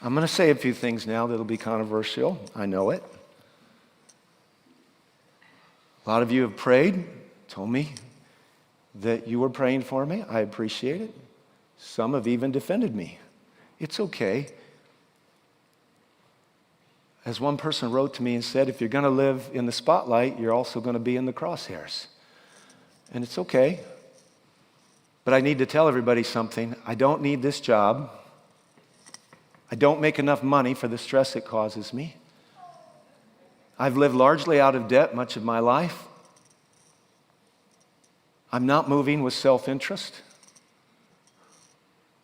I'm going to say a few things now that'll be controversial. I know it. A lot of you have prayed, told me that you were praying for me. I appreciate it. Some have even defended me. It's okay. As one person wrote to me and said, if you're going to live in the spotlight, you're also going to be in the crosshairs. And it's okay. But I need to tell everybody something. I don't need this job. I don't make enough money for the stress it causes me. I've lived largely out of debt much of my life. I'm not moving with self-interest.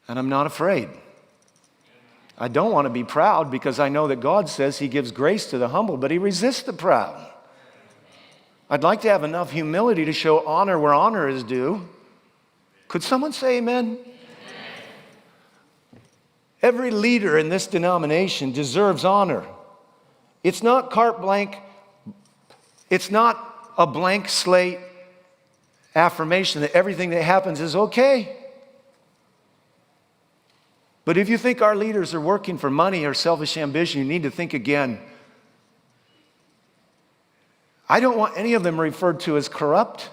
And I'm not afraid. I don't want to be proud because I know that God says He gives grace to the humble, but He resists the proud. I'd like to have enough humility to show honor where honor is due. Could someone say amen? Every leader in this denomination deserves honor. It's not carte blanche. It's not a blank slate affirmation that everything that happens is okay. But if you think our leaders are working for money or selfish ambition, you need to think again. I don't want any of them referred to as corrupt,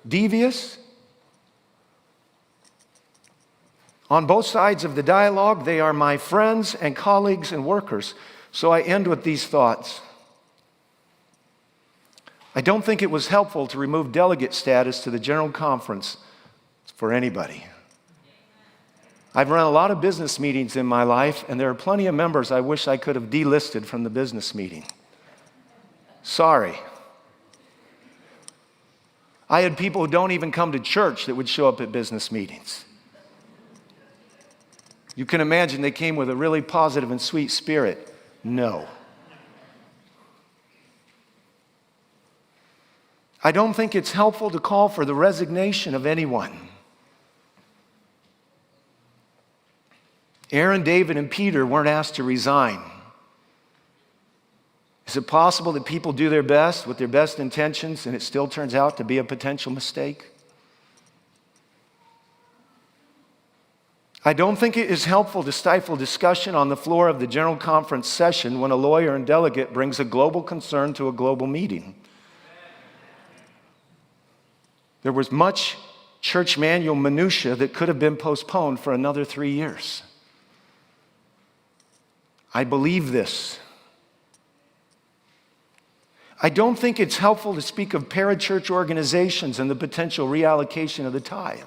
devious. On both sides of the dialogue, they are my friends and colleagues and workers. So I end with these thoughts. I don't think it was helpful to remove delegate status to the General Conference for anybody. I've run a lot of business meetings in my life, and there are plenty of members I wish I could have delisted from the business meeting. Sorry. I had people who don't even come to church that would show up at business meetings. You can imagine they came with a really positive and sweet spirit. No. I don't think it's helpful to call for the resignation of anyone. Aaron, David, and Peter weren't asked to resign. Is it possible that people do their best with their best intentions and it still turns out to be a potential mistake? I don't think it is helpful to stifle discussion on the floor of the General Conference session when a lawyer and delegate brings a global concern to a global meeting. There was much church manual minutia that could have been postponed for another 3 years. I believe this. I don't think it's helpful to speak of parachurch organizations and the potential reallocation of the tithe.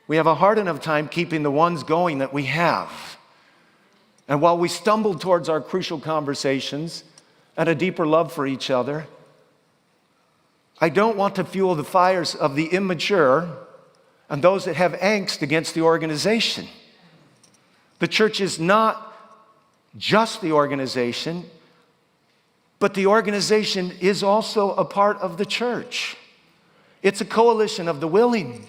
We have a hard enough time keeping the ones going that we have. And while we stumble towards our crucial conversations and a deeper love for each other, I don't want to fuel the fires of the immature and those that have angst against the organization. The church is not just the organization, but the organization is also a part of the church. It's a coalition of the willing.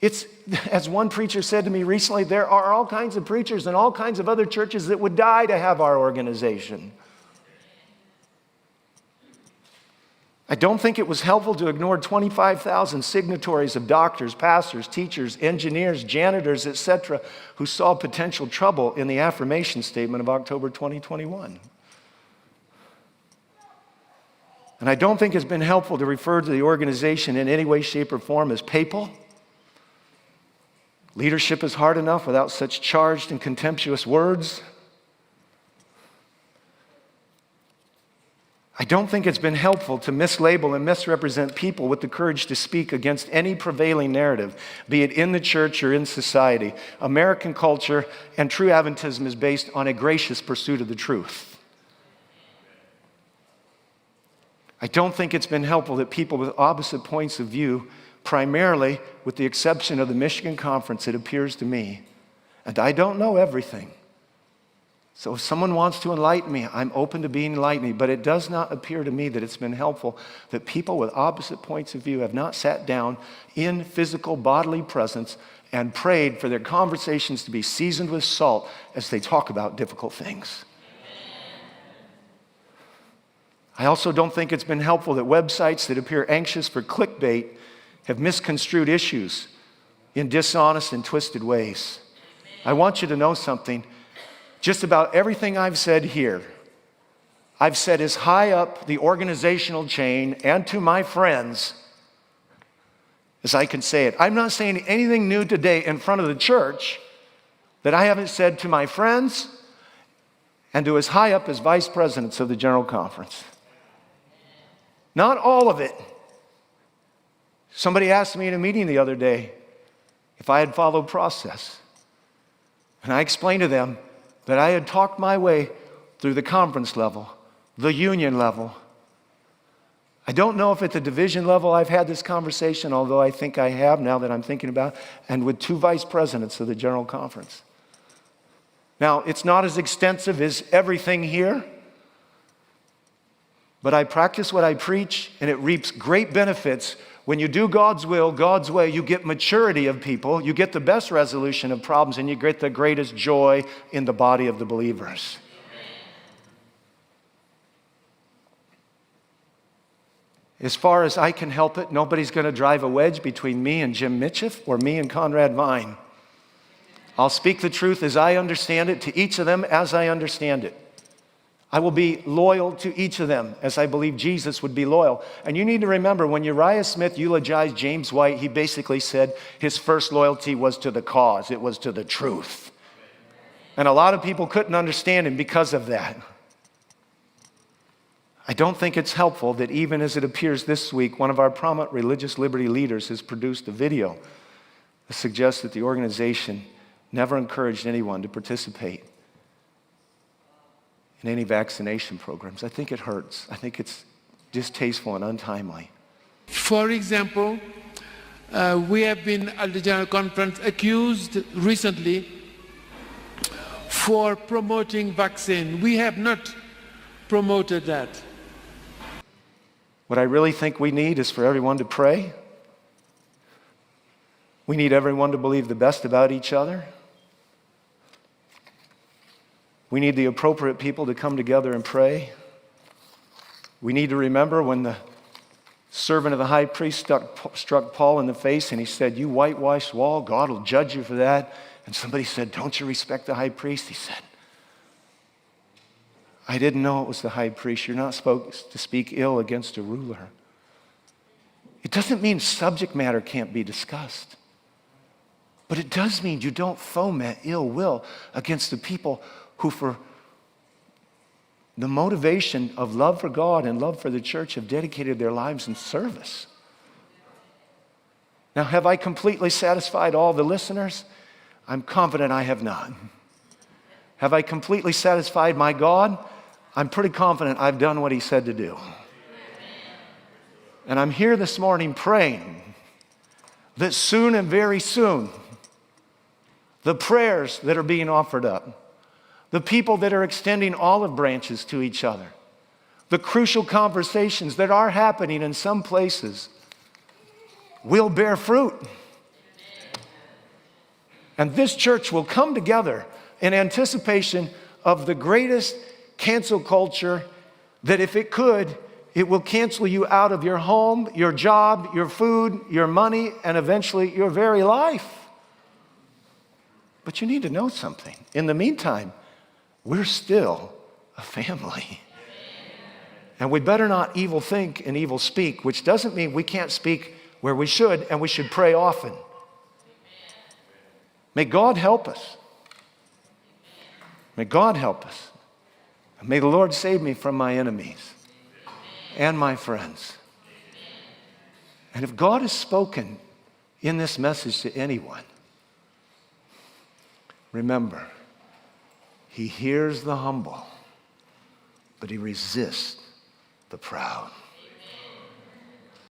It's, as one preacher said to me recently, there are all kinds of preachers and all kinds of other churches that would die to have our organization. I don't think it was helpful to ignore 25,000 signatories of doctors, pastors, teachers, engineers, janitors, etc., who saw potential trouble in the affirmation statement of October 2021. And I don't think it's been helpful to refer to the organization in any way, shape, or form as papal. Leadership is hard enough without such charged and contemptuous words. I don't think it's been helpful to mislabel and misrepresent people with the courage to speak against any prevailing narrative, be it in the church or in society. American culture and true Adventism is based on a gracious pursuit of the truth. I don't think it's been helpful that people with opposite points of view, primarily with the exception of the Michigan Conference, it appears to me, and I don't know everything. So if someone wants to enlighten me, I'm open to being enlightened, but it does not appear to me that it's been helpful that people with opposite points of view have not sat down in physical bodily presence and prayed for their conversations to be seasoned with salt as they talk about difficult things. I also don't think it's been helpful that websites that appear anxious for clickbait have misconstrued issues in dishonest and twisted ways. I want you to know something. Just about everything I've said here, I've said as high up the organizational chain and to my friends as I can say it. I'm not saying anything new today in front of the church that I haven't said to my friends and to as high up as vice presidents of the General Conference. Not all of it. Somebody asked me in a meeting the other day if I had followed process. And I explained to them that I had talked my way through the conference level, the union level. I don't know if at the division level I've had this conversation, although I think I have now that I'm thinking about it, and with 2 vice presidents of the General Conference. Now, it's not as extensive as everything here, but I practice what I preach, and it reaps great benefits. When you do God's will, God's way, you get maturity of people, you get the best resolution of problems, and you get the greatest joy in the body of the believers. As far as I can help it, nobody's going to drive a wedge between me and Jim Mitchell or me and Conrad Vine. I'll speak the truth as I understand it to each of them as I understand it. I will be loyal to each of them as I believe Jesus would be loyal. And you need to remember, when Uriah Smith eulogized James White, he basically said his first loyalty was to the cause. It was to the truth. And a lot of people couldn't understand him because of that. I don't think it's helpful that even as it appears this week, one of our prominent religious liberty leaders has produced a video that suggests that the organization never encouraged anyone to participate in any vaccination programs. I think it hurts. I think it's distasteful and untimely. For example, we have been at the General Conference accused recently for promoting vaccine. We have not promoted that. What I really think we need is for everyone to pray. We need everyone to believe the best about each other. We need the appropriate people to come together and pray. We need to remember when the servant of the high priest struck Paul in the face and he said, "You whitewashed wall, God will judge you for that." And somebody said, "Don't you respect the high priest?" He said, "I didn't know it was the high priest. You're not supposed to speak ill against a ruler." It doesn't mean subject matter can't be discussed. But it does mean you don't foment ill will against the people who, for the motivation of love for God and love for the church, have dedicated their lives in service. Now, have I completely satisfied all the listeners? I'm confident I have not. Have I completely satisfied my God? I'm pretty confident I've done what he said to do. And I'm here this morning praying that soon and very soon, the prayers that are being offered up, the people that are extending olive branches to each other, the crucial conversations that are happening in some places will bear fruit. And this church will come together in anticipation of the greatest cancel culture that, if it could, it will cancel you out of your home, your job, your food, your money, and eventually your very life. But you need to know something. In the meantime, we're still a family. And we better not evil think and evil speak, which doesn't mean we can't speak where we should, and we should pray often. May God help us. May God help us. And may the Lord save me from my enemies and my friends. And if God has spoken in this message to anyone, remember, he hears the humble, but he resists the proud.